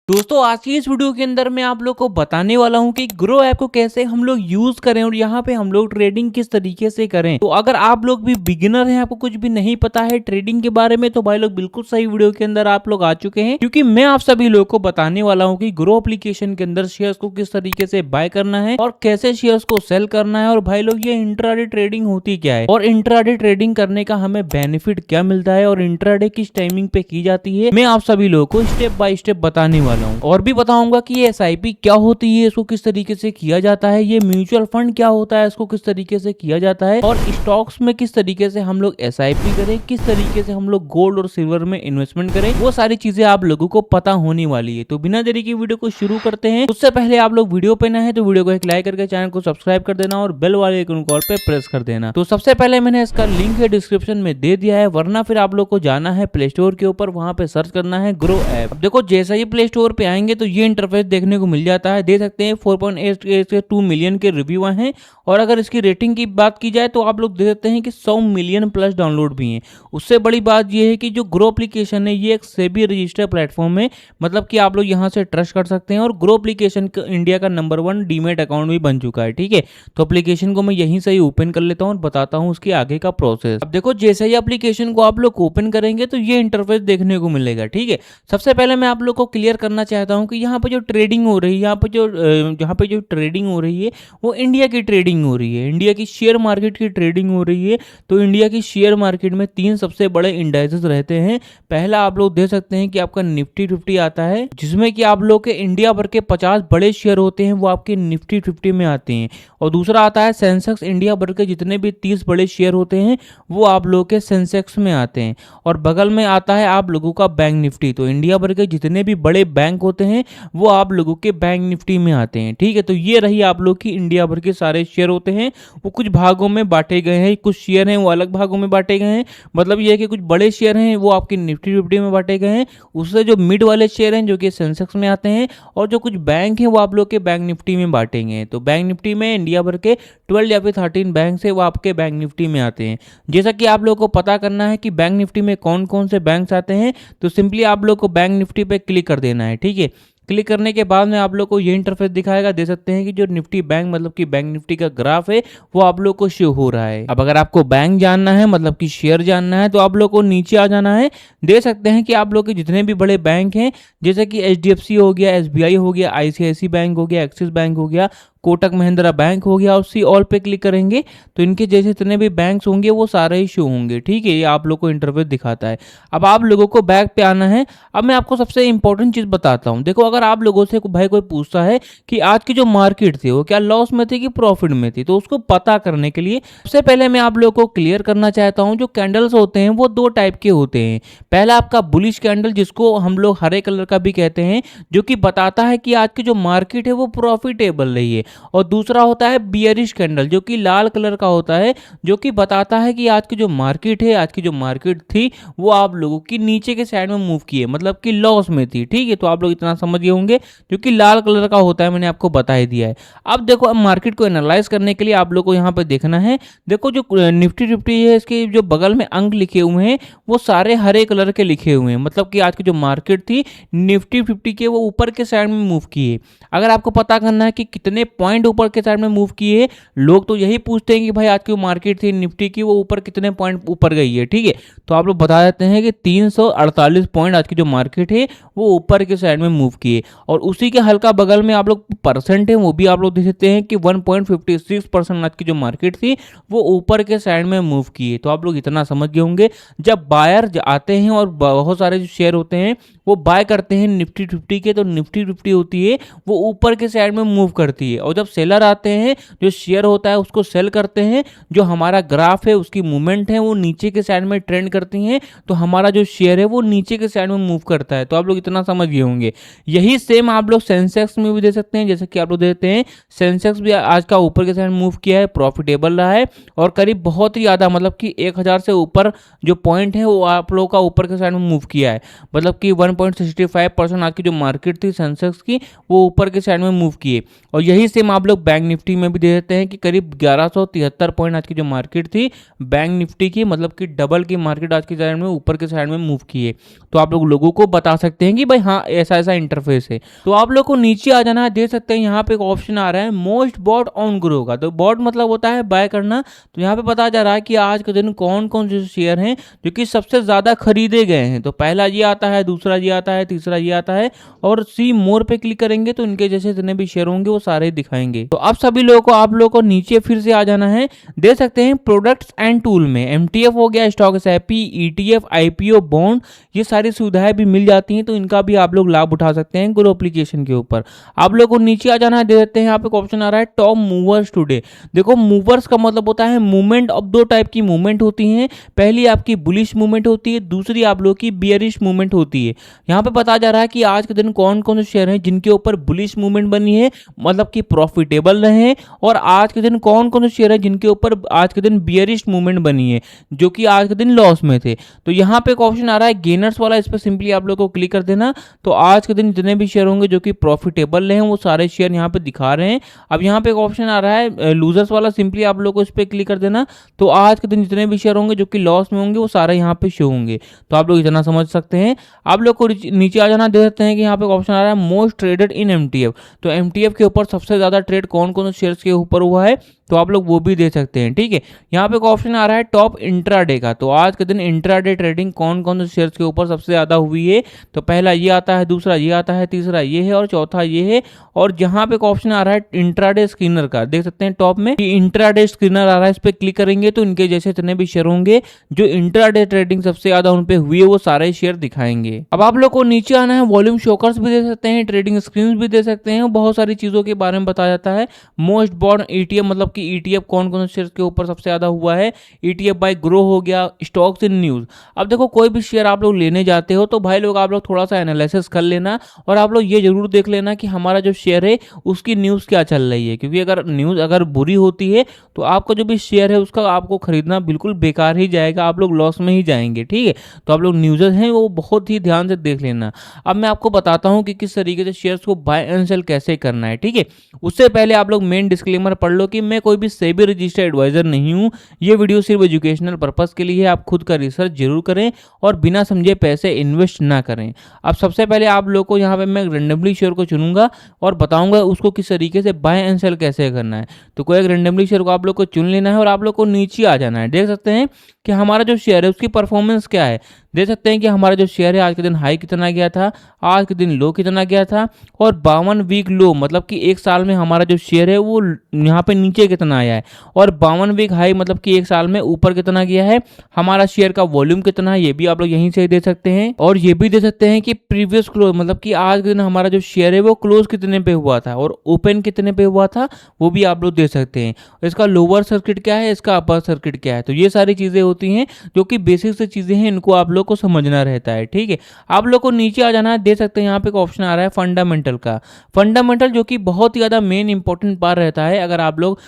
दोस्तों आज की इस वीडियो के अंदर मैं आप लोग को बताने वाला हूं कि ग्रो ऐप को कैसे हम लोग यूज करें और यहाँ पे हम लोग ट्रेडिंग किस तरीके से करें। तो अगर आप लोग भी बिगिनर हैं, आपको कुछ भी नहीं पता है ट्रेडिंग के बारे में, तो भाई लोग बिल्कुल सही वीडियो के अंदर आप लोग आ चुके हैं, क्योंकि मैं आप सभी लोगों को बताने वाला हूँ कि ग्रो एप्लीकेशन के अंदर शेयर्स को किस तरीके से बाय करना है और कैसे शेयर्स को सेल करना है। और भाई लोग ये इंट्राडे ट्रेडिंग होती क्या है और इंट्राडे ट्रेडिंग करने का हमें बेनिफिट क्या मिलता है और इंट्राडे किस टाइमिंग पे की जाती है, मैं आप सभी लोगों को स्टेप बाय स्टेप बताने वाला हूँ। और भी बताऊंगा कि ये एसआईपी क्या होती है, इसको किस तरीके से किया जाता है, ये म्यूचुअल फंड क्या होता है, इसको किस तरीके से किया जाता है, और स्टॉक्स में किस तरीके से हम लोग एसआईपी करें, किस तरीके से हम लोग गोल्ड और सिल्वर में इन्वेस्टमेंट करें, वो सारी चीजें आप लोगों को पता होने वाली है। तो बिना देरी की वीडियो को शुरू करते हैं। उससे पहले आप लोग वीडियो पे नए हैं तो वीडियो को एक लाइक करके चैनल को सब्सक्राइब कर देना और बेल वाले आइकन को ऑल पे प्रेस कर देना। तो सबसे पहले मैंने इसका लिंक है डिस्क्रिप्शन में दे दिया है, वरना फिर आप लोग को जाना है प्ले स्टोर के ऊपर, वहां पे सर्च करना है ग्रो ऐप। देखो जैसा ही प्ले स्टोर पे आएंगे तो ये इंटरफेस देखने को मिल जाता है। देख सकते हैं 4.82 मिलियन के रिव्यू हैं, और अगर इसकी रेटिंग की बात की जाए तो आप लोग देख सकते हैं कि 100 मिलियन प्लस डाउनलोड भी हैं। उससे बड़ी बात यह है कि जो ग्रो एप्लीकेशन है ये एक सेबी रजिस्टर्ड प्लेटफॉर्म है, मतलब कि आप लोग यहां से ट्रस्ट कर सकते हैं। और ग्रो एप्लीकेशन इंडिया का नंबर 1 डीमेट अकाउंट भी बन चुका है। ठीक है, तो एप्लीकेशन को मैं यहीं से ही ओपन कर लेता हूं और बताता हूं उसके आगे का प्रोसेस। अब देखो जैसे ही एप्लीकेशन को आप लोग ओपन करेंगे तो ये इंटरफेस देखने को मिलेगा। ठीक है, सबसे पहले मैं आप लोग को क्लियर करना चाहता हूं कि यहाँ पे जो ट्रेडिंग हो रही है, यहाँ पे जो ट्रेडिंग हो रही है वो इंडिया की ट्रेडिंग हो रही है, इंडिया की शेयर मार्केट की ट्रेडिंग हो रही है। तो इंडिया की शेयर मार्केट में 3 सबसे बड़े इंडाइसेस रहते हैं। पहला आप लोग देख सकते हैं कि आपका निफ्टी 50 आता है, जिसमें कि आप लोग के इंडिया भर के 50 बड़े शेयर होते हैं वो आपके निफ्टी 50 में आते हैं। और दूसरा आता है सेंसेक्स, इंडिया भर के जितने भी 30 बड़े शेयर होते हैं वो आप लोग के सेंसेक्स में आते हैं। और बगल में आता है आप लोगों का बैंक निफ्टी, तो इंडिया भर के जितने भी बड़े बैंक होते हैं वो आप लोगों के बैंक निफ्टी में आते हैं। ठीक है, तो ये रही आप लोग की इंडिया भर के सारे शेयर होते हैं, वो कुछ भागों में बांटे गए हैं, कुछ शेयर हैं वो अलग भागों में बांटे गए हैं। मतलब ये है कि कुछ बड़े शेयर हैं वो आपके निफ्टी 50 में बांटे गए हैं, उससे जो मिड वाले शेयर हैं जो कि सेंसेक्स में आते हैं, और जो कुछ बैंक हैं वो आप लोग के बैंक निफ्टी में बांटेंगे। तो बैंक निफ्टी में इंडिया भर के 12 या फिर 13 बैंक है वो आपके बैंक निफ्टी में आते हैं। जैसा कि आप लोग को पता करना है कि बैंक निफ्टी में कौन कौन से बैंक आते हैं, तो सिंपली आप लोग को बैंक निफ्टी पे क्लिक कर देना है। ठीक है, क्लिक करने के बाद में आप लोग को ये इंटरफेस दिखाएगा। दे सकते हैं कि जो निफ्टी बैंक मतलब कि बैंक निफ्टी का ग्राफ है वो आप लोग को शो हो रहा है। अब अगर आपको बैंक जानना है मतलब कि शेयर जानना है तो आप लोग को नीचे आ जाना है। दे सकते हैं कि आप लोग के जितने भी बड़े बैंक हैं जैसे कि एचडीएफसी हो गया, एसबीआई हो गया, आईसीआईसी बैंक हो गया, एक्सिस बैंक हो गया, कोटक महिंद्रा बैंक हो गया, और सी ऑल पे क्लिक करेंगे तो इनके जैसे जितने भी बैंक्स होंगे वो सारे ही शो होंगे। ठीक है, ये आप लोग को इंटरफेस दिखाता है। अब आप लोगों को बैक पे आना है। अब मैं आपको सबसे इंपॉर्टेंट चीज बताता हूँ। देखो अगर आप लोगों से भाई कोई पूछता है कि आज की जो मार्केट थी वो क्या लॉस में थी कि प्रॉफिट में थी, तो उसको पता करने के लिए सबसे पहले मैं आप लोगों को क्लियर करना चाहता हूँ जो कैंडल्स होते हैं वो 2 टाइप के होते हैं। पहला आपका बुलिश कैंडल, जिसको हम लोग हरे कलर का भी कहते हैं, जो कि बताता है कि आज की जो मार्केट है वो प्रॉफिटेबल रही है। और दूसरा होता है बियरिश कैंडल, जो कि लाल कलर का होता है, जो कि बताता है कि आज की जो मार्केट है, आज की जो मार्केट थी वो आप लोगों की नीचे के साइड में मूव की है, मतलब कि लॉस में थी। ठीक है, तो आप लोग इतना समझ गए होंगे, जो कि लाल कलर का होता है, मैंने आपको बता ही दिया है। अब देखो, अब मार्केट को एनालाइज करने के लिए आप लोग को यहाँ पे देखना है। देखो जो निफ्टी 50 है इसके जो बगल में अंक लिखे हुए हैं वो सारे हरे कलर के लिखे हुए हैं, मतलब कि आज की जो मार्केट थी निफ्टी 50 के वो ऊपर के साइड में मूव की है। अगर आपको पता करना है कि कितने पॉइंट ऊपर के साइड में मूव किए है, लोग तो यही पूछते हैं कि भाई आज की मार्केट थी निफ्टी की वो ऊपर कितने पॉइंट ऊपर गई है। ठीक है, तो आप लोग बता देते हैं कि 348 पॉइंट आज की जो मार्केट है वो ऊपर के साइड में मूव किए। और उसी के हल्का बगल में आप लोग परसेंट है वो भी आप लोग देख सकते हैं कि 1.56% आज की जो मार्केट थी वो ऊपर के साइड में मूव किए। तो आप लोग इतना समझ गए होंगे, जब बायर आते हैं और बहुत सारे जो शेयर होते हैं वो बाय करते हैं निफ्टी 50 के, तो निफ्टी 50 होती है वो ऊपर के साइड में मूव करती है। और जब सेलर आते हैं जो शेयर होता है उसको सेल करते हैं, जो हमारा ग्राफ है उसकी मूवमेंट है वो नीचे के साइड में ट्रेंड करती हैं, तो हमारा जो शेयर है वो नीचे के साइड में मूव करता है। तो आप लोग इतना समझ गए होंगे। यही सेम आप लोग सेंसेक्स में भी दे सकते हैं, जैसे कि आप लोग देते हैं सेंसेक्स भी आज का ऊपर के साइड मूव किया है, प्रॉफिटेबल रहा है, और करीब बहुत ही ज़्यादा मतलब कि 1000 से ऊपर जो पॉइंट है वो आप लोग का ऊपर के साइड में मूव किया है, मतलब कि 7.65% आज की जो मार्केट थी सेंसेक्स की वो ऊपर के साइड में मूव किए। और यही सेम आप लोग बैंक निफ्टी में भी दे देते हैं कि करीब 1173 पॉइंट आज की जो मार्केट थी बैंक निफ्टी की, मतलब कि डबल की मार्केट आज की साइड में ऊपर के साइड में मूव किए। तो आप लोगों को बता सकते हैं कि भाई हाँ ऐसा ऐसा इंटरफेस है। तो आप लोग को नीचे आ जाना है, देख सकते हैं यहाँ पे एक ऑप्शन आ रहा है मोस्ट बॉट ऑन ग्रो का। तो बॉट मतलब होता है बाय करना। तो यहाँ पे पता जा रहा है कि आज के दिन कौन कौन से शेयर हैं जो कि सबसे ज्यादा खरीदे गए हैं। तो पहला ये आता है, दूसरा ये आता है, तीसरा ये आता है और सी मोर पे क्लिक करेंगे तो इनके जैसे जितने भी शेयर होंगे वो सारे दिखाएंगे। तो अब सभी लोगों को आप लोगों को नीचे फिर से आ जाना है, देख सकते हैं प्रोडक्ट्स एंड टूल में एमटीएफ हो गया, stock SIP, ETF, IPO, bond, ये सारी सुविधाएं भी मिल जाती हैं। तो इनका भी आप लोग लाभ उठा सकते हैं ग्रो एप्लीकेशन के ऊपर। आप लोग को नीचे आ जाना है, दे देते हैं यहाँ पे ऑप्शन आ रहा है टॉप मूवर्स टुडे। देखो मूवर्स का मतलब होता है मूवमेंट। अब दो टाइप की मूवमेंट होती हैं, पहली आपकी बुलिश मूवमेंट होती है, दूसरी आप लोग की बियरिश मूवमेंट होती है। यहाँ पे पता जा रहा है कि आज के दिन कौन कौन से शेयर हैं जिनके ऊपर बुलिश मूवमेंट बनी है, मतलब कि प्रॉफिटेबल रहे, और आज के दिन कौन कौन से शेयर हैं जिनके ऊपर आज के दिन बियरिश मूवमेंट बनी है जो कि आज के दिन लॉस में थे। तो यहाँ पे एक ऑप्शन आ रहा है गेनर्स वाला, इस पर सिंपली आप लोग को क्लिक कर देना। तो आज के दिन जितने भी शेयर होंगे जो कि प्रॉफिटेबल रहे वो सारे शेयर यहाँ पे दिखा रहे हैं। अब यहाँ पे एक ऑप्शन आ रहा है लूजर्स वाला, सिंपली आप लोग को इस पर क्लिक कर देना। तो आज के दिन जितने भी शेयर होंगे जो कि लॉस में होंगे वो सारे यहाँ पे शो होंगे। तो आप लोग इतना समझ सकते हैं। आप लोग को नीचे आ जाना, देख सकते हैं कि यहाँ पे ऑप्शन आ रहा है मोस्ट ट्रेडेड इन एमटीएफ। तो एमटीएफ के ऊपर सबसे ज्यादा ट्रेड कौन कौन से शेयर्स के ऊपर हुआ है तो आप लोग वो भी दे सकते हैं। ठीक है, यहाँ पे एक ऑप्शन आ रहा है टॉप इंट्राडे का। तो आज के दिन इंट्राडे ट्रेडिंग कौन कौन से शेयर्स के ऊपर सबसे ज्यादा हुई है। तो पहला ये आता है, दूसरा ये आता है, तीसरा ये है और चौथा ये है। और जहां पे एक ऑप्शन आ रहा है इंट्राडे स्क्रीनर का, देख सकते हैं टॉप में इंट्राडे स्क्रीनर आ रहा है, इस पे क्लिक करेंगे तो इनके जैसे जितने भी शेयर होंगे जो इंट्राडे ट्रेडिंग सबसे ज्यादा उन पे हुई है वो सारे शेयर दिखाएंगे। अब आप लोग को नीचे आना है, वॉल्यूम शोकर्स भी दे सकते हैं, ट्रेडिंग स्क्रीन भी दे सकते हैं, बहुत सारी चीजों के बारे में बताया जाता है। मोस्ट बॉन्ड ईटीएफ, मतलब कि ईटीएफ कौन कौन से शेयर के ऊपर सबसे ज्यादा हुआ है, ईटीएफ बाय ग्रो हो गया, स्टॉक्स इन न्यूज। अब देखो कोई भी शेयर आप लोग लेने जाते हो तो भाई लोग आप लोग थोड़ा सा एनालिसिस कर लेना और आप लोग ये जरूर देख लेना कि हमारा जो शेयर है उसकी न्यूज क्या चल रही है, क्योंकि अगर न्यूज अगर बुरी होती है तो आपका जो भी शेयर है उसका आपको खरीदना बिल्कुल बेकार ही जाएगा, आप लोग लॉस में ही जाएंगे। ठीक है, तो आप लोग न्यूज़ हैं वो बहुत ही ध्यान से देख लेना। अब मैं आपको बताता हूं कि किस तरीके से शेयर्स को बाय एंड सेल कैसे करना है। ठीक है, उससे पहले आप लोग मेन डिस्क्लेमर पढ़ लो कि मैं कोई भी सेबी रजिस्टर्ड एडवाइजर नहीं हूं, ये वीडियो सिर्फ एजुकेशनल पर्पस के लिए है। आप खुद का रिसर्च जरूर करें और बिना समझे पैसे इन्वेस्ट ना करें। अब सबसे पहले आप लोग को यहाँ पे मैं रेंडमली शेयर को चुनूंगा और बताऊंगा उसको किस तरीके से बाय एंड सेल कैसे करना है। तो कोई एक रेंडमली शेयर को आप लोग को चुन लेना है और आप लोग को नीचे आ जाना है। देख सकते हैं कि हमारा जो शेयर है उसकी परफॉर्मेंस क्या है। देख सकते हैं कि हमारा जो शेयर है आज के दिन हाई कितना गया था, आज के दिन लो कितना गया था, और 52 वीक लो, मतलब कि एक साल में हमारा जो शेयर है वो यहाँ पे नीचे कितना आया है, और 52 वीक हाई मतलब कि एक साल में ऊपर कितना गया है। हमारा शेयर का वॉल्यूम कितना है ये भी आप लोग यहीं से दे सकते हैं, और ये भी दे सकते हैं कि प्रीवियस क्लोज, मतलब कि आज के दिन हमारा जो शेयर है वो क्लोज कितने पे हुआ था और ओपन कितने पे हुआ था वो भी आप लोग दे सकते हैं। इसका लोअर सर्किट क्या है, इसका अपर सर्किट क्या है। तो ये सारी चीजें होती हैं जो कि बेसिक से चीजें हैं, इनको आप लोग को समझना रहता है। ठीक है, आप लोग को नीचे आ जाना है, दे सकते हैं यहाँ पे एक ऑप्शन आ रहा है फंडामेंटल का। फंडामेंटल जो कि बहुत ही ज्यादा मेन इंपॉर्टेंट पार्ट रहता है अगर आप लोग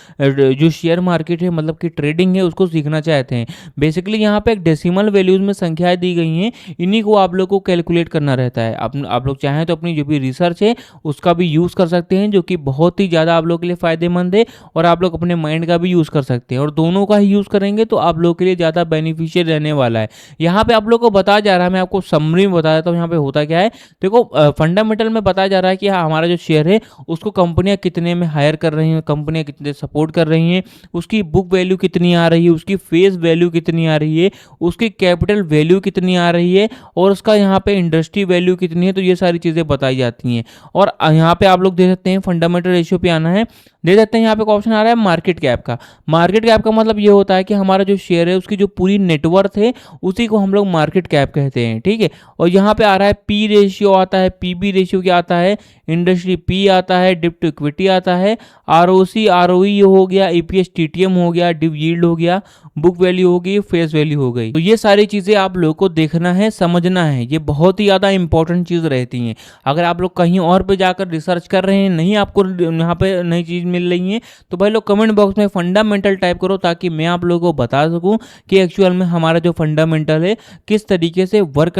जो शेयर मार्केट है मतलब कि ट्रेडिंग है उसको सीखना चाहते हैं। बेसिकली यहाँ पे एक डेसिमल वैल्यूज में संख्याएं दी गई हैं, इन्हीं को आप लोग को कैलकुलेट करना रहता है। आप लोग चाहें तो अपनी जो भी रिसर्च है उसका भी यूज कर सकते हैं, जो कि बहुत ही ज्यादा आप लोग के लिए फायदेमंद है, और आप लोग अपने माइंड का भी यूज कर सकते हैं, और दोनों का ही यूज करेंगे तो आप लोग के लिए ज्यादा बेनिफिशियल रहने वाला है। यहाँ पे आप लोग को बताया जा रहा है, मैं आपको समरी में बता देता हूँ यहाँ पे होता क्या है। देखो फंडामेंटल में बताया जा रहा है कि हमारा जो शेयर है उसको कंपनियां कितने में हायर कर रही हैं, कंपनियां कितने सपोर्ट कर रही हैं, उसकी बुक वैल्यू कितनी आ रही है, उसकी फेस वैल्यू कितनी आ रही है, उसकी कैपिटल वैल्यू कितनी आ रही है, और उसका यहाँ पे इंडस्ट्री वैल्यू कितनी है। तो ये सारी चीजें बताई जाती हैं। और यहाँ पे आप लोग देख सकते हैं फंडामेंटल रेशियो पे आना है, देख सकते हैं यहाँ पे एक ऑप्शन आ रहा है मार्केट कैप का। मार्केट कैप का मतलब ये होता है कि हमारा जो शेयर है उसकी जो पूरी नेटवर्थ है उसी को हम लोग मार्केट कैप कहते हैं। ठीक है, और यहाँ पे आ रहा है पी रेशियो आता है, पीबी रेशियो क्या आता है, इंडस्ट्री पी आता है, डिप टू इक्विटी आता है, आरओसी आरओई हो गया, ईपीएस टीटीएम हो गया, डिव यील्ड हो गया, बुक वैल्यू हो गई, फेस वैल्यू हो गई। तो ये सारी चीजें आप लोगों को देखना है, समझना है, ये बहुत ही ज्यादा इंपॉर्टेंट चीज रहती हैं। अगर आप लोग कहीं और पे जाकर रिसर्च कर रहे हैं, नहीं आपको यहाँ पे नई चीज मिल रही है, तो भाई लोग कमेंट बॉक्स में फंडामेंटल टाइप करो ताकि मैं आप लोगों को बता सकूं कि कि एक्चुअल में हमारा जो फंडामेंटल है किस तरीके से वर्क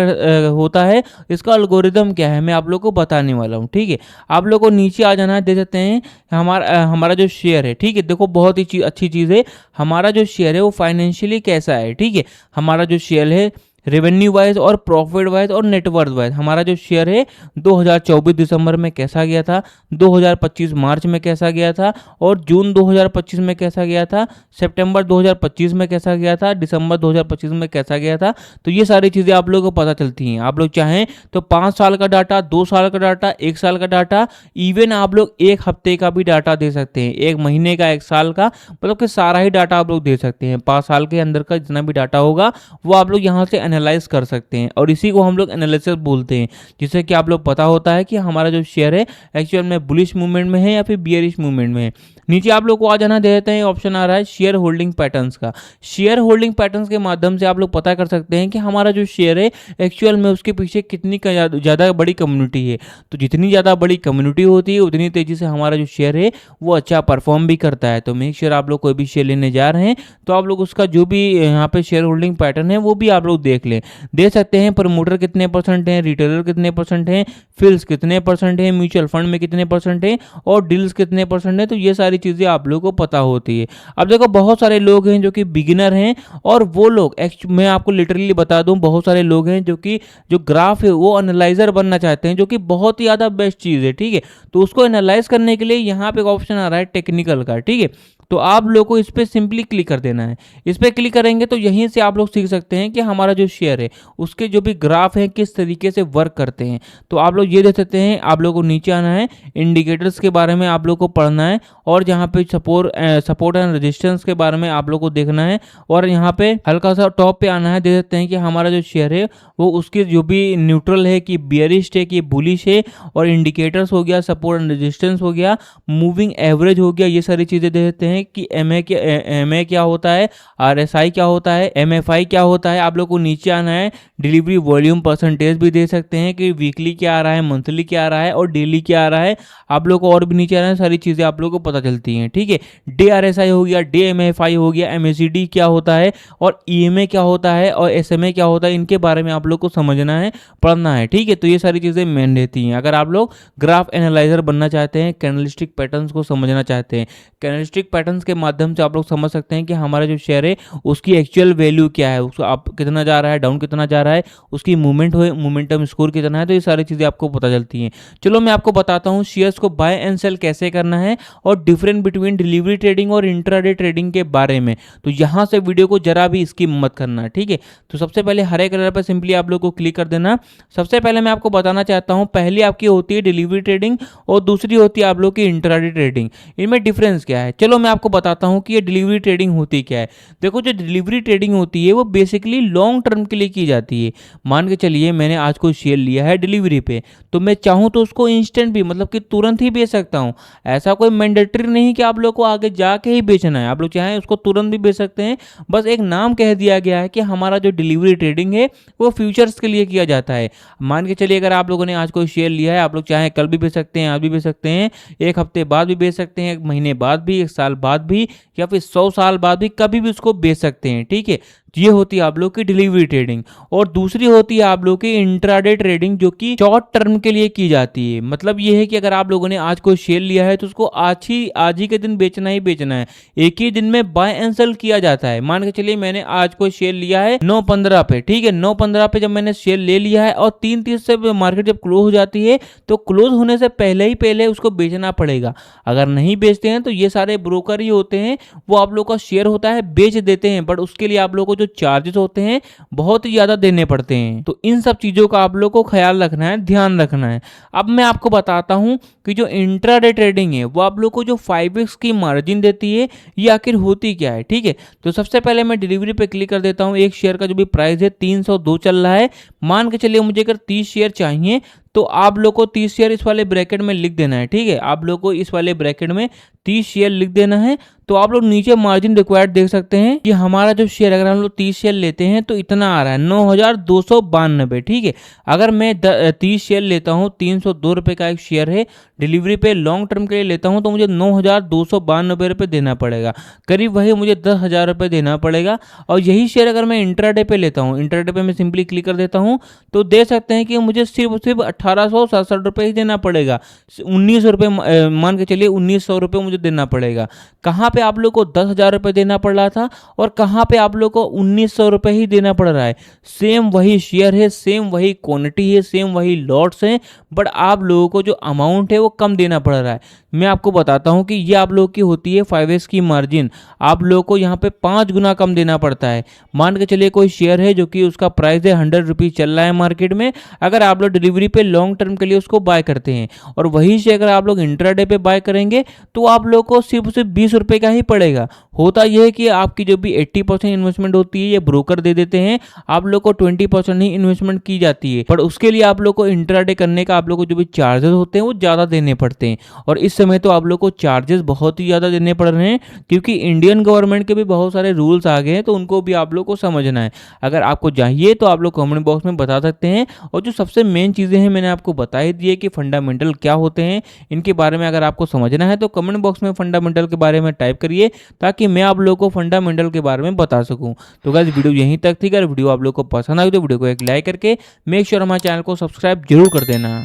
होता है, इसका एल्गोरिदम क्या है, मैं आप लोग को बताने वाला हूँ। ठीक है, आप लोग को नीचे आ जाना है, दे सकते हैं हमारा जो शेयर है। ठीक है, देखो बहुत ही अच्छी चीज़ है, हमारा जो शेयर है वो फाइनेंशियली कैसा है। ठीक है, हमारा जो शेयर है रेवेन्यू वाइज और प्रॉफिट वाइज और नेटवर्थ वाइज, हमारा जो शेयर है 2024 दिसंबर में कैसा गया था, 2025 मार्च में कैसा गया था, और जून 2025 में कैसा गया था, सितंबर 2025 में कैसा गया था, दिसंबर 2025 में कैसा गया था। तो ये सारी चीज़ें आप लोगों को पता चलती हैं। आप लोग चाहें तो 5 साल का डाटा, 2 साल का डाटा, 1 साल का डाटा, इवन आप लोग 1 हफ्ते का भी डाटा दे सकते हैं, 1 महीने का, 1 साल का, मतलब कि सारा ही डाटा आप लोग दे सकते हैं। 5 साल के अंदर का जितना भी डाटा होगा वो आप लोग यहाँ से एनालाइज कर सकते हैं, और इसी को हम लोग एनालिसिस बोलते हैं, जिससे कि आप लोग पता होता है कि हमारा जो शेयर है एक्चुअल में बुलिश मूवमेंट में है या फिर बियरिश मूवमेंट में है। नीचे आप लोग को आ जाना दे देते हैं, ऑप्शन आ रहा है शेयर होल्डिंग पैटर्न्स का। शेयर होल्डिंग पैटर्न्स के माध्यम से आप लोग पता कर सकते हैं कि हमारा जो शेयर है एक्चुअल में उसके पीछे कितनी ज़्यादा बड़ी कम्युनिटी है। तो जितनी ज़्यादा बड़ी कम्युनिटी होती है उतनी तेज़ी से हमारा जो शेयर है वो अच्छा परफॉर्म भी करता है। तो मेक श्योर आप लोग कोई भी शेयर लेने जा रहे हैं तो आप लोग उसका जो भी यहाँ पे शेयर होल्डिंग पैटर्न है वो भी आप लोग देख लें। दे सकते हैं प्रमोटर कितने परसेंट हैं, रिटेलर कितने परसेंट हैं, फिल्स कितने परसेंट हैं, म्यूचुअल फंड में कितने परसेंट हैं, और डील्स कितने परसेंट हैं। तो ये सारी चीज़ें आप लोगों को पता होती है। अब देखो बहुत सारे लोग हैं जो कि बिगिनर हैं, और वो लोग मैं आपको लिटरली बता दूं, बहुत सारे लोग हैं जो कि जो ग्राफ है वो एनालाइजर बनना चाहते हैं, जो कि बहुत ही ज़्यादा बेस्ट चीज़ है। ठीक है, तो उसको एनालाइज करने के लिए यहाँ पे एक ऑप्शन आ रहा है टेक्निकल का। ठीक है, तो आप लोग को इस पर सिंपली क्लिक कर देना है। इस पर क्लिक करेंगे तो यहीं से आप लोग सीख सकते हैं कि हमारा जो शेयर है उसके जो भी ग्राफ है किस तरीके से वर्क करते हैं। तो आप लोग ये देख सकते हैं, आप लोग को नीचे आना है, इंडिकेटर्स के बारे में आप लोग को पढ़ना है, और जहाँ पे सपोर्ट एंड रेजिस्टेंस के बारे में आप लोग को देखना है, और यहाँ पे हल्का सा टॉप पे आना है, देख सकते हैं कि हमारा जो शेयर है वो उसके जो भी न्यूट्रल है कि बियरिश है कि बुलिश है, और इंडिकेटर्स हो गया, सपोर्ट एंड रेजिस्टेंस हो गया, मूविंग एवरेज हो गया, ये सारी चीज़ें देख सकते हैं कि एमए क्या होता है, आरएसआई क्या होता है, एमएफआई क्या होता है। आप लोग को नीचे आना है, डिलीवरी वॉल्यूम परसेंटेज भी दे सकते हैं कि वीकली क्या आ रहा है, मंथली क्या आ रहा है, और डेली क्या आ रहा है। आप लोग को और भी नीचे आना है, सारी चीज़ें आप लोग को पता चलती हैं। ठीक है, डे आरएसआई हो गया, डे एमएफआई हो गया, एमएसीडी क्या होता है, और ईएमए क्या होता है, और एसएमए क्या होता है, इनके बारे में आप लोग को समझना है, पढ़ना है। ठीक है, तो ये सारी चीज़ें मेन रहती हैं अगर आप लोग ग्राफ एनालाइजर बनना चाहते हैं, कैंडलस्टिक पैटर्न्स को समझना चाहते हैं। कैंडलस्टिक पैटर्न्स के माध्यम से आप लोग समझ सकते हैं कि हमारा जो शेयर है उसकी एक्चुअल वैल्यू क्या है, उसको आप कितना जा रहा है, डाउन कितना जा रहा है, उसकी मोमेंटम स्कोर कितना है। तो ये सारी चीज़ें आपको पता चलती हैं। चलो मैं आपको बताता हूँ शेयर्स को बाय एंड सेल कैसे करना है, और डिफरेंस बिटवीन डिलीवरी ट्रेडिंग और इंट्राडे ट्रेडिंग के बारे में। तो यहाँ से वीडियो को जरा भी स्किप मत करना। ठीक है, तो सबसे पहले हरे कलर पर सिंपली आप लोग को क्लिक कर देना। सबसे पहले मैं आपको बताना चाहता हूँ, पहली आपकी होती है डिलीवरी ट्रेडिंग और दूसरी होती है आप लोग की इंट्राडे ट्रेडिंग। इनमें डिफरेंस क्या है, चलो मैं आपको बताता हूं कि ये डिलीवरी ट्रेडिंग होती क्या है। देखो जो डिलीवरी ट्रेडिंग होती है वो बेसिकली लॉन्ग टर्म के लिए की जाती है। मान के चलिए मैंने आज कोई शेयर लिया है डिलीवरी पे, तो मैं चाहूं तो उसको इंस्टेंट भी, मतलब कि तुरंत ही बेच सकता हूं। ऐसा कोई मैंडेटरी नहीं कि आप लोग को आगे जाके ही बेचना है, आप लोग चाहें उसको तुरंत भी बेच सकते हैं। बस एक नाम कह दिया गया है कि हमारा जो डिलीवरी ट्रेडिंग है वो फ्यूचर्स के लिए किया जाता है। मान के चलिए अगर आप लोगों ने आज कोई शेयर लिया है, आप लोग चाहें कल भी बेच सकते हैं, आज भी बेच सकते हैं, 1 हफ्ते बाद भी बेच सकते हैं, 1 महीने बाद भी, 1 साल बाद भी, या फिर 100 साल बाद भी कभी भी उसको बेच सकते हैं। ठीक है, ये होती है आप लोग की डिलीवरी ट्रेडिंग। और दूसरी होती है आप लोग की इंट्राडे ट्रेडिंग, जो कि शॉर्ट टर्म के लिए की जाती है। मतलब ये है कि अगर आप लोगों ने आज कोई शेयर लिया है तो उसको आज ही के दिन बेचना ही बेचना है, एक ही दिन में बाय एंड सेल किया जाता है। मान के चलिए मैंने आज कोई शेयर लिया है 9:15 पे, ठीक है, 9:15 पे जब मैंने शेयर ले लिया है और 3:30 से मार्केट जब क्लोज हो जाती है तो क्लोज होने से पहले उसको बेचना पड़ेगा। अगर नहीं बेचते हैं तो ये सारे ब्रोकर ही होते हैं, वो आप लोग का शेयर होता है बेच देते हैं, बट उसके लिए आप लोग को जो चार्जेस होते हैं बहुत ही ज्यादा देने पड़ते हैं। तो इन सब चीजों का आप लोग को ख्याल रखना है, ध्यान रखना है। अब मैं आपको बताता हूं कि जो इंट्राडे ट्रेडिंग है वो आप लोग को जो 5x की मार्जिन देती है ये आखिर होती क्या है। ठीक है, तो सबसे पहले मैं डिलीवरी पे क्लिक कर देता हूं। एक शेयर का जो भी प्राइस है 302 चल रहा है। मान के चलिए मुझे अगर 30 शेयर चाहिए तो आप लोग को 30 शेयर इस वाले ब्रैकेट में लिख देना है। ठीक है, आप लोग को इस वाले ब्रैकेट में 30 शेयर लिख देना है। तो आप लोग नीचे मार्जिन रिक्वायर्ड देख सकते हैं कि हमारा जो शेयर, अगर हम लोग 30 शेयर लेते हैं तो इतना आ रहा है 9,292। ठीक है, अगर मैं 30 शेयर लेता हूँ, 302 रुपये का एक शेयर है, डिलीवरी पे लॉन्ग टर्म के लिए लेता हूँ तो मुझे 9,292 रुपये देना पड़ेगा, करीब वही मुझे 10,000 रुपये देना पड़ेगा। और यही शेयर अगर मैं इंट्राडे पे लेता हूँ, इंट्राडे पे मैं सिंपली क्लिक कर देता हूँ तो दे सकते हैं कि मुझे सिर्फ 1867 रुपये ही देना पड़ेगा। 1900 रुपये, मान के चलिए 1900 रुपये मुझे देना पड़ेगा। कहाँ पे आप लोग को 10,000 रुपये देना पड़ रहा था और कहाँ पे आप लोग को 1900 रुपये ही देना पड़ रहा है। सेम वही शेयर है, सेम वही क्वांटिटी है, सेम वही लॉट्स हैं, बट आप लोगों को जो अमाउंट है वो कम देना पड़ रहा है। मैं आपको बताता हूं कि ये आप लोग की होती है 5S की मार्जिन। आप लोगों को यहाँ पे 5 गुना कम देना पड़ता है। मान के चलिए कोई शेयर है जो कि उसका प्राइस है 100 रुपीज़ चल रहा है मार्केट में, अगर आप लोग डिलीवरी पे लॉन्ग टर्म के लिए उसको बाय करते हैं और वही शेयर अगर आप लोग इंट्राडे पे बाय करेंगे तो आप लोग को सिर्फ 20 रुपये का ही पड़ेगा। होता यह है कि आपकी जो भी 80% इन्वेस्टमेंट होती है ये ब्रोकर दे देते हैं, आप लोग को 20% ही इन्वेस्टमेंट की जाती है, पर उसके लिए आप लोग को इंट्राडे करने का आप लोग को जो भी चार्जेस होते हैं वो ज़्यादा देने पड़ते हैं। और इस समय तो आप लोग को चार्जेस बहुत ही ज़्यादा देने पड़ रहे हैं क्योंकि इंडियन गवर्नमेंट के भी बहुत सारे रूल्स आ गए हैं, तो उनको भी आप लोग को समझना है। अगर आपको चाहिए तो आप लोग कमेंट बॉक्स में बता सकते हैं। और जो सबसे मेन चीज़ें हैं मैंने आपको बता ही दी है कि फंडामेंटल क्या होते हैं, इनके बारे में अगर आपको समझना है तो कमेंट बॉक्स में फंडामेंटल के बारे में टाइप करिए ताकि मैं आप लोगों को फंडामेंटल के बारे में बता सकूं। तो गाइस वीडियो यहीं तक थी। अगर वीडियो आप लोग को पसंद आई तो वीडियो को एक लाइक करके मेक श्योर हमारे चैनल को सब्सक्राइब जरूर कर देना।